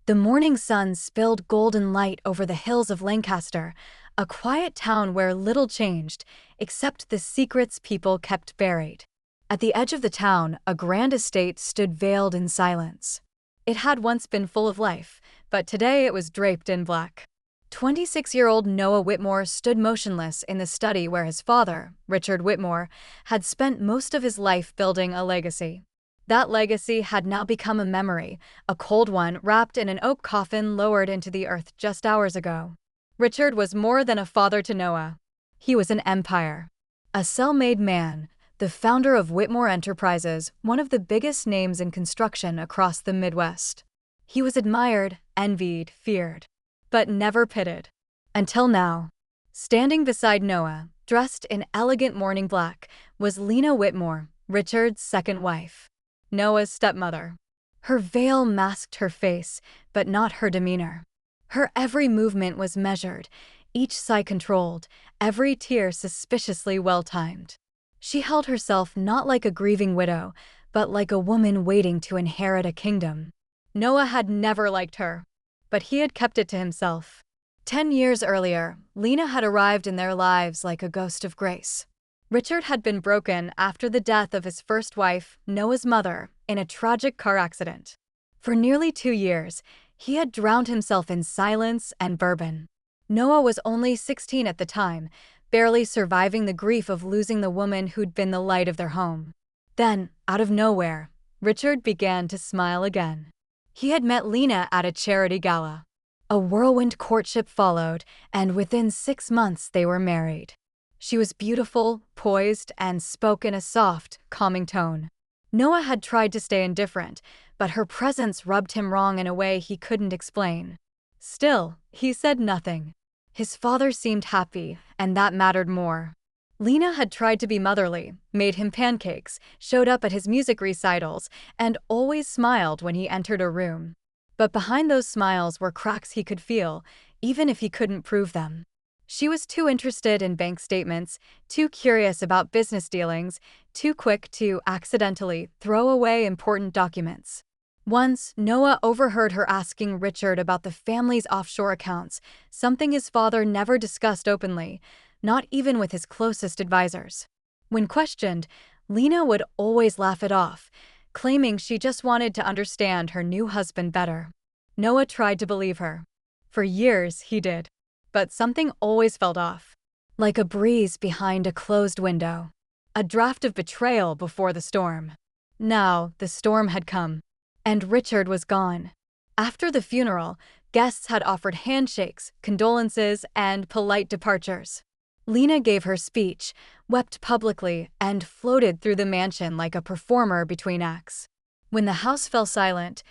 The morning sun spilled golden light over the hills of Lancaster, a quiet town where little changed, except the secrets people kept buried. At the edge of the town, a grand estate stood veiled in silence. It had once been full of life, but today it was draped in black. 26-year-old Noah Whitmore stood motionless in the study where his father, Richard Whitmore, had spent most of his life building a legacy. That legacy had now become a memory, a cold one wrapped in an oak coffin lowered into the earth just hours ago. Richard was more than a father to Noah. He was an empire. A self-made man, the founder of Whitmore Enterprises, one of the biggest names in construction across the Midwest. He was admired, envied, feared, but never pitied. Until now. Standing beside Noah, dressed in elegant mourning black, was Lena Whitmore, Richard's second wife. Noah's stepmother. Her veil masked her face, but not her demeanor. Her every movement was measured, each sigh controlled, every tear suspiciously well-timed. She held herself not like a grieving widow, but like a woman waiting to inherit a kingdom. Noah had never liked her, but he had kept it to himself. 10 years earlier, Lena had arrived in their lives like a ghost of grace. Richard had been broken after the death of his first wife, Noah's mother, in a tragic car accident. For nearly 2 years, he had drowned himself in silence and bourbon. Noah was only 16 at the time, barely surviving the grief of losing the woman who'd been the light of their home. Then, out of nowhere, Richard began to smile again. He had met Lena at a charity gala. A whirlwind courtship followed, and within 6 months they were married. She was beautiful, poised, and spoke in a soft, calming tone. Noah had tried to stay indifferent, but her presence rubbed him wrong in a way he couldn't explain. Still, he said nothing. His father seemed happy, and that mattered more. Lena had tried to be motherly, made him pancakes, showed up at his music recitals, and always smiled when he entered a room. But behind those smiles were cracks he could feel, even if he couldn't prove them. She was too interested in bank statements, too curious about business dealings, too quick to accidentally throw away important documents. Once, Noah overheard her asking Richard about the family's offshore accounts, something his father never discussed openly, not even with his closest advisors. When questioned, Lena would always laugh it off, claiming she just wanted to understand her new husband better. Noah tried to believe her. For years, he did. But something always felt off. Like a breeze behind a closed window. A draft of betrayal before the storm. Now, the storm had come. And Richard was gone. After the funeral, guests had offered handshakes, condolences, and polite departures. Lena gave her speech, wept publicly, and floated through the mansion like a performer between acts. When the house fell silent,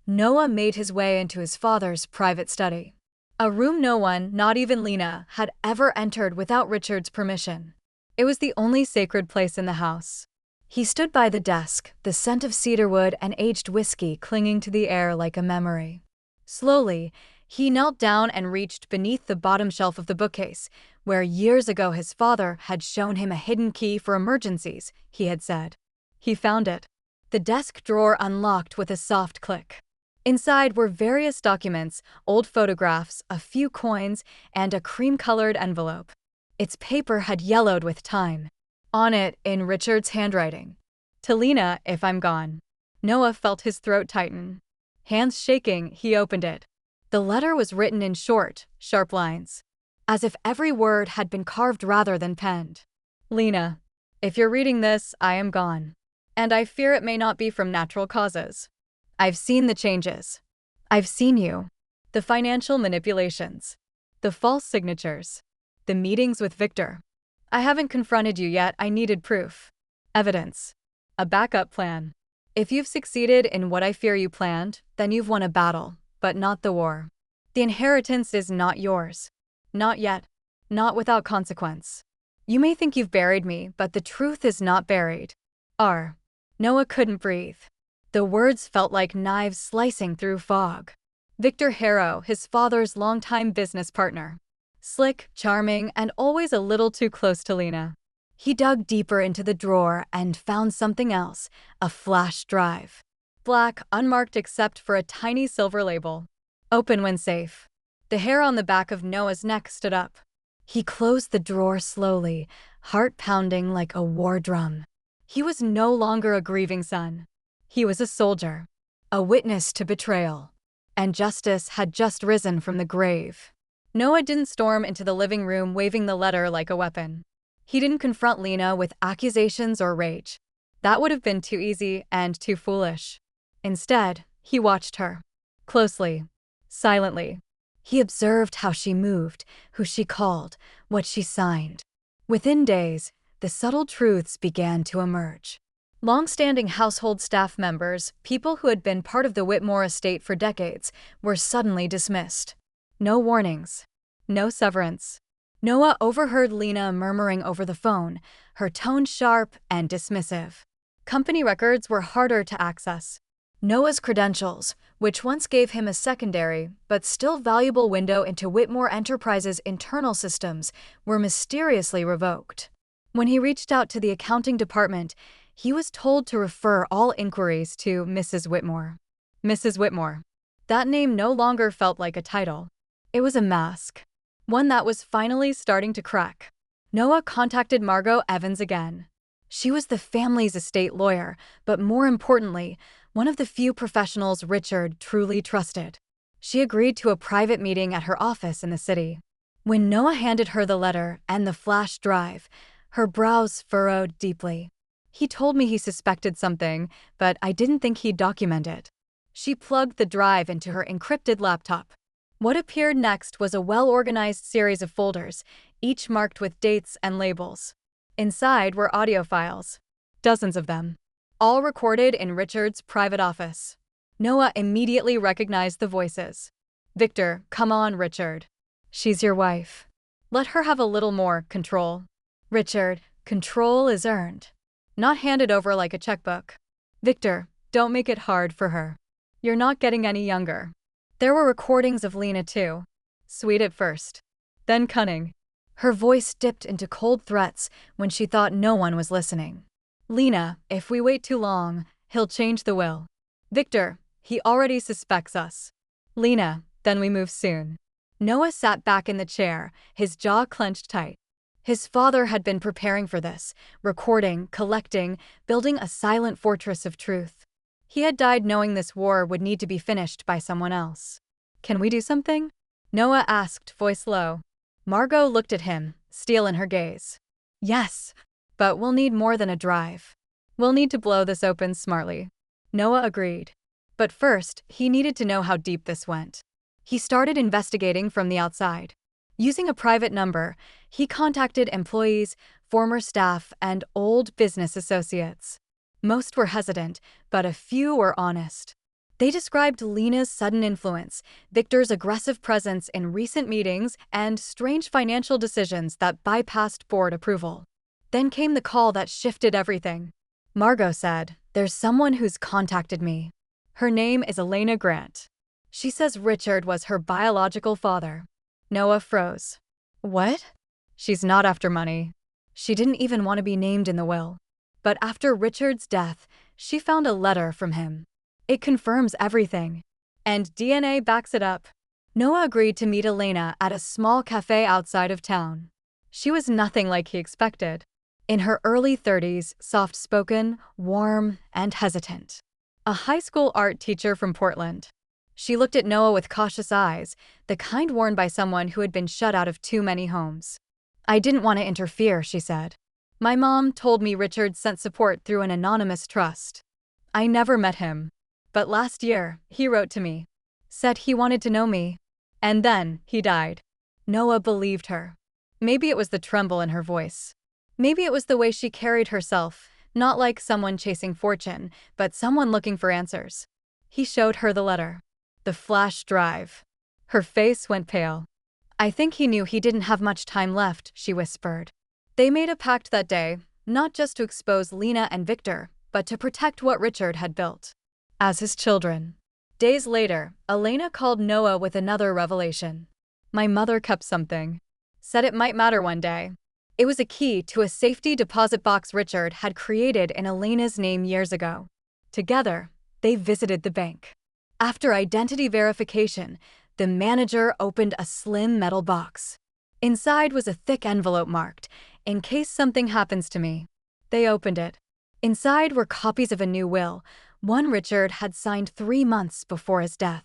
Noah made his way into his father's private study. A room no one, not even Lena, had ever entered without Richard's permission. It was the only sacred place in the house. He stood by the desk, the scent of cedarwood and aged whiskey clinging to the air like a memory. Slowly, he knelt down and reached beneath the bottom shelf of the bookcase, where years ago his father had shown him a hidden key for emergencies, he had said. He found it. The desk drawer unlocked with a soft click. Inside were various documents, old photographs, a few coins, and a cream-colored envelope. Its paper had yellowed with time. On it, in Richard's handwriting. To Lena, if I'm gone. Noah felt his throat tighten. Hands shaking, he opened it. The letter was written in short, sharp lines, as if every word had been carved rather than penned. Lena, if you're reading this, I am gone. And I fear it may not be from natural causes. I've seen the changes. I've seen you. The financial manipulations. The false signatures. The meetings with Victor. I haven't confronted you yet. I needed proof. Evidence. A backup plan. If you've succeeded in what I fear you planned, then you've won a battle, but not the war. The inheritance is not yours. Not yet. Not without consequence. You may think you've buried me, but the truth is not buried. Noah couldn't breathe. The words felt like knives slicing through fog. Victor Harrow, his father's longtime business partner. Slick, charming, and always a little too close to Lena. He dug deeper into the drawer and found something else, a flash drive. Black, unmarked except for a tiny silver label. Open when safe. The hair on the back of Noah's neck stood up. He closed the drawer slowly, heart pounding like a war drum. He was no longer a grieving son. He was a soldier, a witness to betrayal. And justice had just risen from the grave. Noah didn't storm into the living room waving the letter like a weapon. He didn't confront Lena with accusations or rage. That would have been too easy and too foolish. Instead, he watched her. Closely. Silently. He observed how she moved, who she called, what she signed. Within days, the subtle truths began to emerge. Long-standing household staff members, people who had been part of the Whitmore estate for decades, were suddenly dismissed. No warnings. No severance. Noah overheard Lena murmuring over the phone, her tone sharp and dismissive. Company records were harder to access. Noah's credentials, which once gave him a secondary but still valuable window into Whitmore Enterprises' internal systems, were mysteriously revoked. When he reached out to the accounting department, he was told to refer all inquiries to Mrs. Whitmore. Mrs. Whitmore. That name no longer felt like a title. It was a mask. One that was finally starting to crack. Noah contacted Margot Evans again. She was the family's estate lawyer, but more importantly, one of the few professionals Richard truly trusted. She agreed to a private meeting at her office in the city. When Noah handed her the letter and the flash drive, her brows furrowed deeply. He told me he suspected something, but I didn't think he'd document it. She plugged the drive into her encrypted laptop. What appeared next was a well-organized series of folders, each marked with dates and labels. Inside were audio files. Dozens of them. All recorded in Richard's private office. Noah immediately recognized the voices. "Victor, come on, Richard. She's your wife. Let her have a little more control." "Richard, control is earned. Not handed over like a checkbook. Victor, don't make it hard for her. You're not getting any younger." There were recordings of Lena too. Sweet at first. Then cunning. Her voice dipped into cold threats when she thought no one was listening. "Lena, if we wait too long, he'll change the will. Victor, he already suspects us. Lena, then we move soon." Noah sat back in the chair, his jaw clenched tight. His father had been preparing for this, recording, collecting, building a silent fortress of truth. He had died knowing this war would need to be finished by someone else. "Can we do something?" Noah asked, voice low. Margot looked at him, steel in her gaze. "Yes, but we'll need more than a drive. We'll need to blow this open smartly." Noah agreed. But first, he needed to know how deep this went. He started investigating from the outside. Using a private number, he contacted employees, former staff, and old business associates. Most were hesitant, but a few were honest. They described Lena's sudden influence, Victor's aggressive presence in recent meetings, and strange financial decisions that bypassed board approval. Then came the call that shifted everything. Margot said, "There's someone who's contacted me. Her name is Elena Grant. She says Richard was her biological father." Noah froze. "What?" "She's not after money. She didn't even want to be named in the will. But after Richard's death, she found a letter from him. It confirms everything. And DNA backs it up." Noah agreed to meet Elena at a small cafe outside of town. She was nothing like he expected. In her early 30s, soft-spoken, warm, and hesitant. A high school art teacher from Portland. She looked at Noah with cautious eyes, the kind worn by someone who had been shut out of too many homes. "I didn't want to interfere," she said. "My mom told me Richard sent support through an anonymous trust. I never met him. But last year, he wrote to me. Said he wanted to know me. And then, he died." Noah believed her. Maybe it was the tremble in her voice. Maybe it was the way she carried herself, not like someone chasing fortune, but someone looking for answers. He showed her the letter. The flash drive. Her face went pale. "I think he knew he didn't have much time left," she whispered. They made a pact that day, not just to expose Lena and Victor, but to protect what Richard had built. As his children. Days later, Elena called Noah with another revelation. "My mother kept something. Said it might matter one day." It was a key to a safety deposit box Richard had created in Elena's name years ago. Together, they visited the bank. After identity verification, The manager opened a slim metal box. Inside was a thick envelope marked, "In case something happens to me." They opened it. Inside were copies of a new will, one Richard had signed 3 months before his death.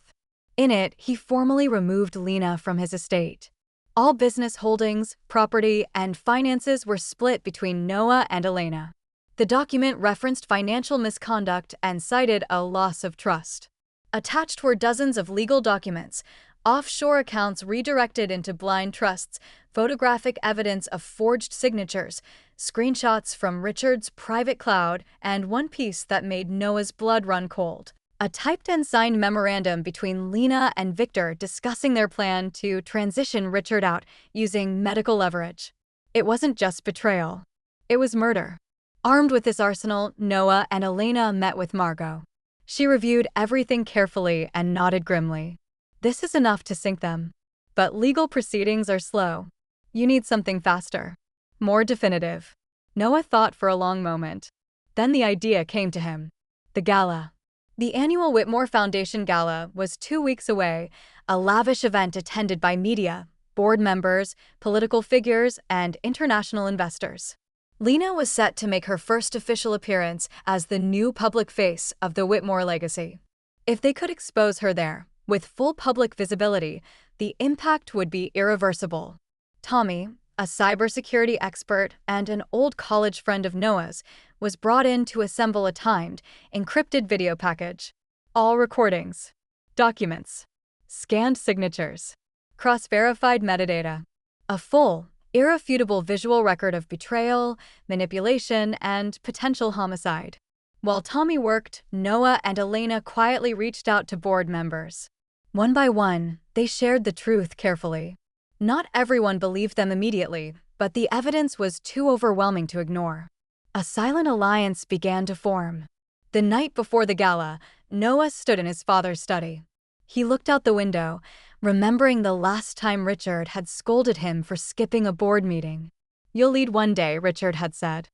In it, he formally removed Lena from his estate. All business holdings, property, and finances were split between Noah and Elena. The document referenced financial misconduct and cited a loss of trust. Attached were dozens of legal documents, offshore accounts redirected into blind trusts, photographic evidence of forged signatures, screenshots from Richard's private cloud, and one piece that made Noah's blood run cold. A typed and signed memorandum between Lena and Victor discussing their plan to transition Richard out using medical leverage. It wasn't just betrayal. It was murder. Armed with this arsenal, Noah and Elena met with Margot. She reviewed everything carefully and nodded grimly. This is enough to sink them. But legal proceedings are slow. You need something faster. More definitive. Noah thought for a long moment. Then the idea came to him. The gala. The annual Whitmore Foundation Gala was 2 weeks away, a lavish event attended by media, board members, political figures, and international investors. Lena was set to make her first official appearance as the new public face of the Whitmore legacy. If they could expose her there, with full public visibility, the impact would be irreversible. Tommy, a cybersecurity expert and an old college friend of Noah's, was brought in to assemble a timed, encrypted video package. All recordings, documents, scanned signatures, cross-verified metadata. A full, irrefutable visual record of betrayal, manipulation, and potential homicide. While Tommy worked, Noah and Elena quietly reached out to board members. One by one, they shared the truth carefully. Not everyone believed them immediately, but the evidence was too overwhelming to ignore. A silent alliance began to form. The night before the gala, Noah stood in his father's study. He looked out the window, remembering the last time Richard had scolded him for skipping a board meeting. "You'll lead one day," Richard had said.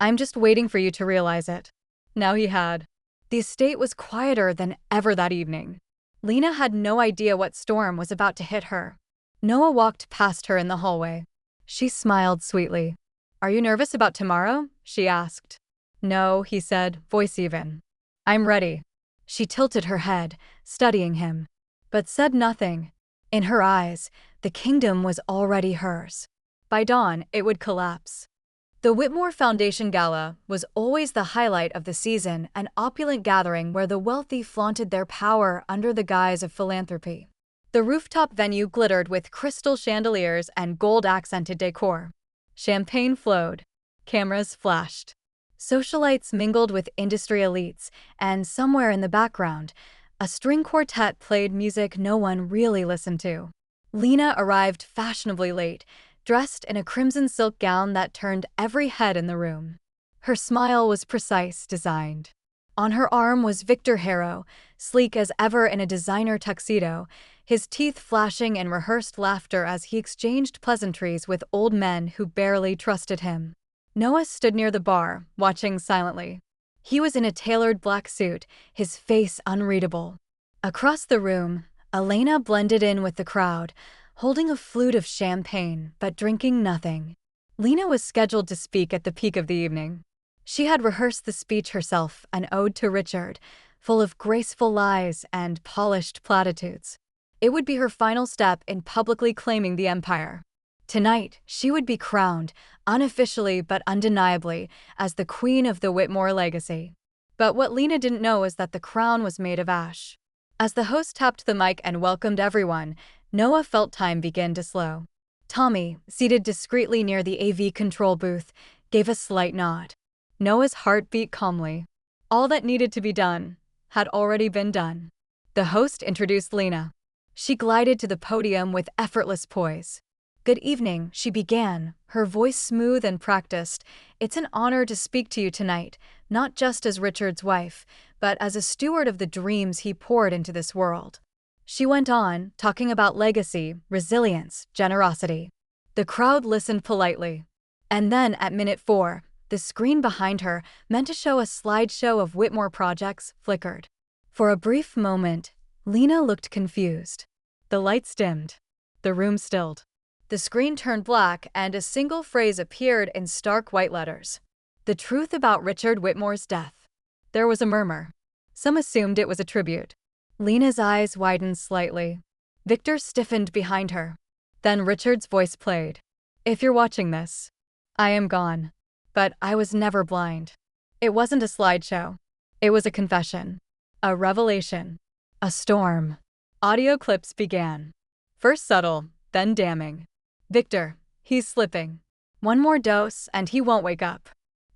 "I'm just waiting for you to realize it." Now he had. The estate was quieter than ever that evening. Lena had no idea what storm was about to hit her. Noah walked past her in the hallway. She smiled sweetly. "Are you nervous about tomorrow?" she asked. "No," he said, voice even. "I'm ready." She tilted her head, studying him, but said nothing. In her eyes, the kingdom was already hers. By dawn, it would collapse. The Whitmore Foundation Gala was always the highlight of the season, an opulent gathering where the wealthy flaunted their power under the guise of philanthropy. The rooftop venue glittered with crystal chandeliers and gold-accented decor. Champagne flowed. Cameras flashed. Socialites mingled with industry elites, and somewhere in the background, a string quartet played music no one really listened to. Lena arrived fashionably late, dressed in a crimson silk gown that turned every head in the room. Her smile was precise, designed. On her arm was Victor Harrow, sleek as ever in a designer tuxedo, his teeth flashing in rehearsed laughter as he exchanged pleasantries with old men who barely trusted him. Noah stood near the bar, watching silently. He was in a tailored black suit, his face unreadable. Across the room, Elena blended in with the crowd, holding a flute of champagne, but drinking nothing. Lena was scheduled to speak at the peak of the evening. She had rehearsed the speech herself, an ode to Richard, full of graceful lies and polished platitudes. It would be her final step in publicly claiming the empire. Tonight, she would be crowned, unofficially but undeniably, as the queen of the Whitmore legacy. But what Lena didn't know is that the crown was made of ash. As the host tapped the mic and welcomed everyone, Noah felt time begin to slow. Tommy, seated discreetly near the AV control booth, gave a slight nod. Noah's heart beat calmly. All that needed to be done had already been done. The host introduced Lena. She glided to the podium with effortless poise. "Good evening," she began, her voice smooth and practiced. "It's an honor to speak to you tonight, not just as Richard's wife, but as a steward of the dreams he poured into this world." She went on, talking about legacy, resilience, generosity. The crowd listened politely. And then, at minute 4, the screen behind her, meant to show a slideshow of Whitmore projects, flickered. For a brief moment, Lena looked confused. The lights dimmed. The room stilled. The screen turned black and a single phrase appeared in stark white letters. The truth about Richard Whitmore's death. There was a murmur. Some assumed it was a tribute. Lena's eyes widened slightly. Victor stiffened behind her. Then Richard's voice played. If you're watching this, I am gone. But I was never blind. It wasn't a slideshow. It was a confession. A revelation. A storm. Audio clips began. First subtle, then damning. Victor, he's slipping. One more dose and he won't wake up.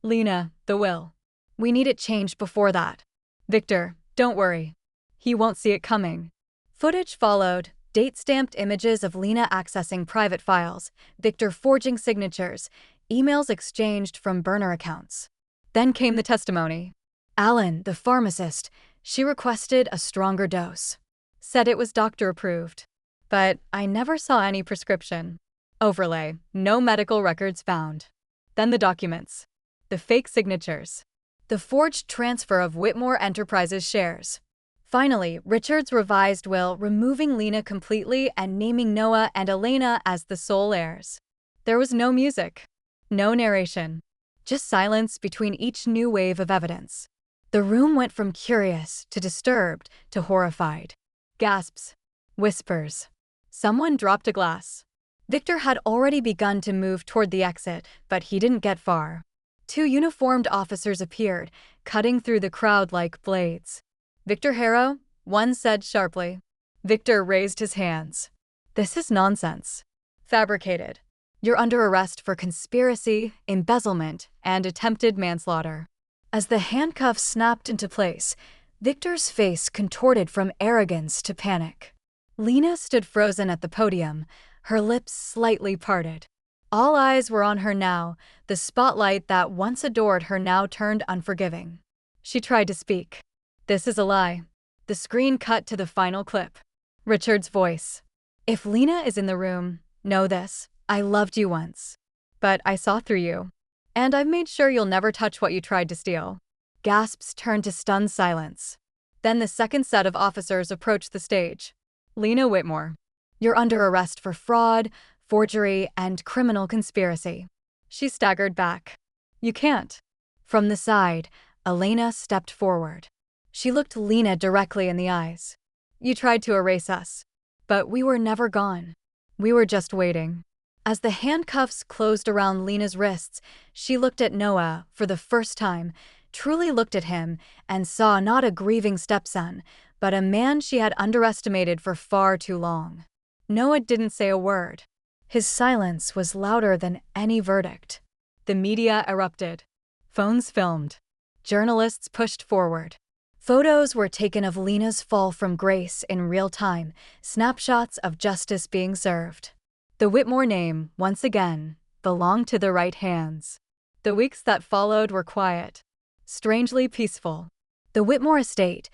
Lena, the will. We need it changed before that. Victor, don't worry. He won't see it coming. Footage followed, date-stamped images of Lena accessing private files, Victor forging signatures, emails exchanged from burner accounts. Then came the testimony. Alan, the pharmacist, she requested a stronger dose. Said it was doctor-approved. But I never saw any prescription. Overlay, no medical records found. Then the documents. The fake signatures. The forged transfer of Whitmore Enterprises shares. Finally, Richard's revised will removing Lena completely and naming Noah and Elena as the sole heirs. There was no music. No narration. Just silence between each new wave of evidence. The room went from curious to disturbed to horrified. Gasps. Whispers. Someone dropped a glass. Victor had already begun to move toward the exit, but he didn't get far. Two uniformed officers appeared, cutting through the crowd like blades. Victor Harrow, one said sharply. Victor raised his hands. This is nonsense. Fabricated. You're under arrest for conspiracy, embezzlement, and attempted manslaughter. As the handcuffs snapped into place, Victor's face contorted from arrogance to panic. Lena stood frozen at the podium, her lips slightly parted. All eyes were on her now, the spotlight that once adored her now turned unforgiving. She tried to speak. This is a lie. The screen cut to the final clip. Richard's voice. If Lena is in the room, know this. I loved you once. But I saw through you. And I've made sure you'll never touch what you tried to steal. Gasps turned to stunned silence. Then the second set of officers approached the stage. Lena Whitmore. You're under arrest for fraud, forgery, and criminal conspiracy. She staggered back. You can't. From the side, Elena stepped forward. She looked Lena directly in the eyes. You tried to erase us. But we were never gone. We were just waiting. As the handcuffs closed around Lena's wrists, she looked at Noah for the first time, truly looked at him, and saw not a grieving stepson, but a man she had underestimated for far too long. Noah didn't say a word. His silence was louder than any verdict. The media erupted. Phones filmed. Journalists pushed forward. Photos were taken of Lena's fall from grace in real time, snapshots of justice being served. The Whitmore name, once again, belonged to the right hands. The weeks that followed were quiet, strangely peaceful. The Whitmore estate,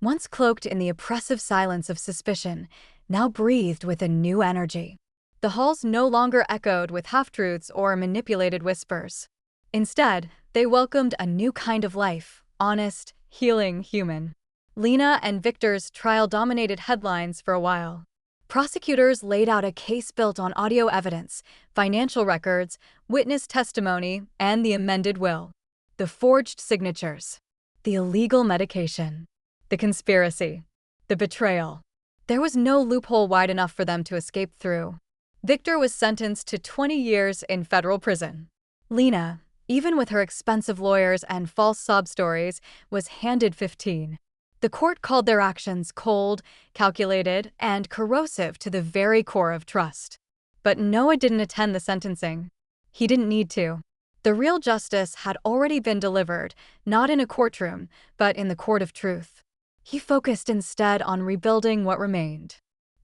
once cloaked in the oppressive silence of suspicion, now breathed with a new energy. The halls no longer echoed with half-truths or manipulated whispers. Instead, they welcomed a new kind of life, honest, healing, human. Lena and Victor's trial dominated headlines for a while. Prosecutors laid out a case built on audio evidence, financial records, witness testimony, and the amended will. The forged signatures. The illegal medication. The conspiracy. The betrayal. There was no loophole wide enough for them to escape through. Victor was sentenced to 20 years in federal prison. Lena, even with her expensive lawyers and false sob stories, was handed 15. The court called their actions cold, calculated, and corrosive to the very core of trust. But Noah didn't attend the sentencing. He didn't need to. The real justice had already been delivered, not in a courtroom, but in the court of truth. He focused instead on rebuilding what remained.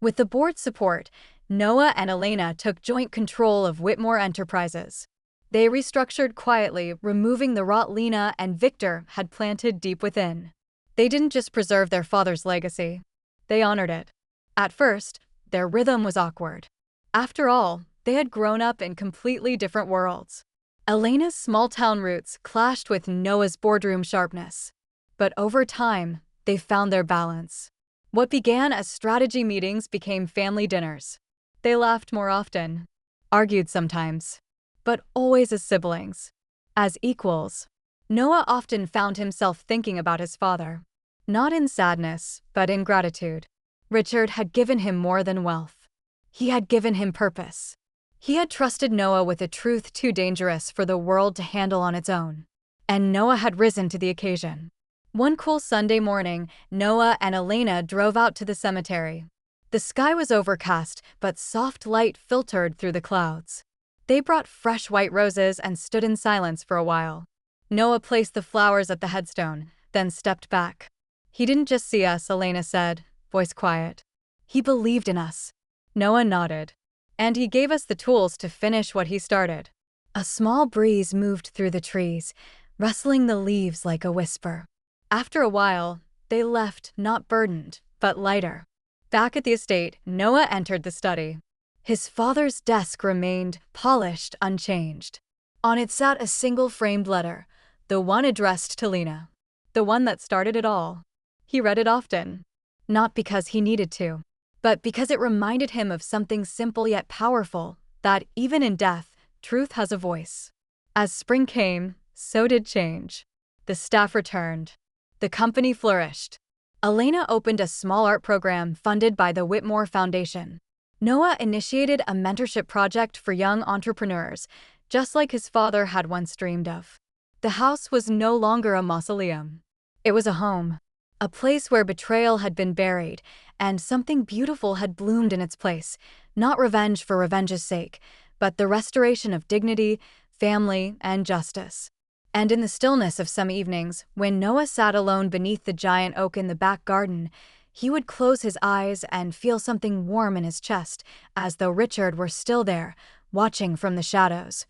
With the board's support, Noah and Elena took joint control of Whitmore Enterprises. They restructured quietly, removing the rot Lena and Victor had planted deep within. They didn't just preserve their father's legacy. They honored it. At first, their rhythm was awkward. After all, they had grown up in completely different worlds. Elena's small-town roots clashed with Noah's boardroom sharpness. But over time, they found their balance. What began as strategy meetings became family dinners. They laughed more often, argued sometimes, but always as siblings, as equals. Noah often found himself thinking about his father, not in sadness, but in gratitude. Richard had given him more than wealth. He had given him purpose. He had trusted Noah with a truth too dangerous for the world to handle on its own. And Noah had risen to the occasion. One cool Sunday morning, Noah and Elena drove out to the cemetery. The sky was overcast, but soft light filtered through the clouds. They brought fresh white roses and stood in silence for a while. Noah placed the flowers at the headstone, then stepped back. "He didn't just see us," Elena said, voice quiet. "He believed in us." Noah nodded. "And he gave us the tools to finish what he started." A small breeze moved through the trees, rustling the leaves like a whisper. After a while, they left, not burdened, but lighter. Back at the estate, Noah entered the study. His father's desk remained polished, unchanged. On it sat a single framed letter, the one addressed to Lena, the one that started it all. He read it often, not because he needed to, but because it reminded him of something simple yet powerful, that even in death, truth has a voice. As spring came, so did change. The staff returned. The company flourished. Elena opened a small art program funded by the Whitmore Foundation. Noah initiated a mentorship project for young entrepreneurs, just like his father had once dreamed of. The house was no longer a mausoleum. It was a home, a place where betrayal had been buried, and something beautiful had bloomed in its place, not revenge for revenge's sake, but the restoration of dignity, family, and justice. And in the stillness of some evenings, when Noah sat alone beneath the giant oak in the back garden, he would close his eyes and feel something warm in his chest, as though Richard were still there, watching from the shadows,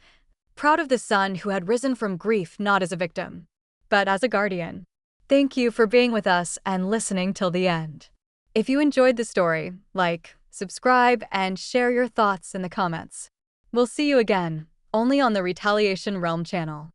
proud of the son who had risen from grief not as a victim, but as a guardian. Thank you for being with us and listening till the end. If you enjoyed the story, like, subscribe, and share your thoughts in the comments. We'll see you again, only on the Retaliation Realm channel.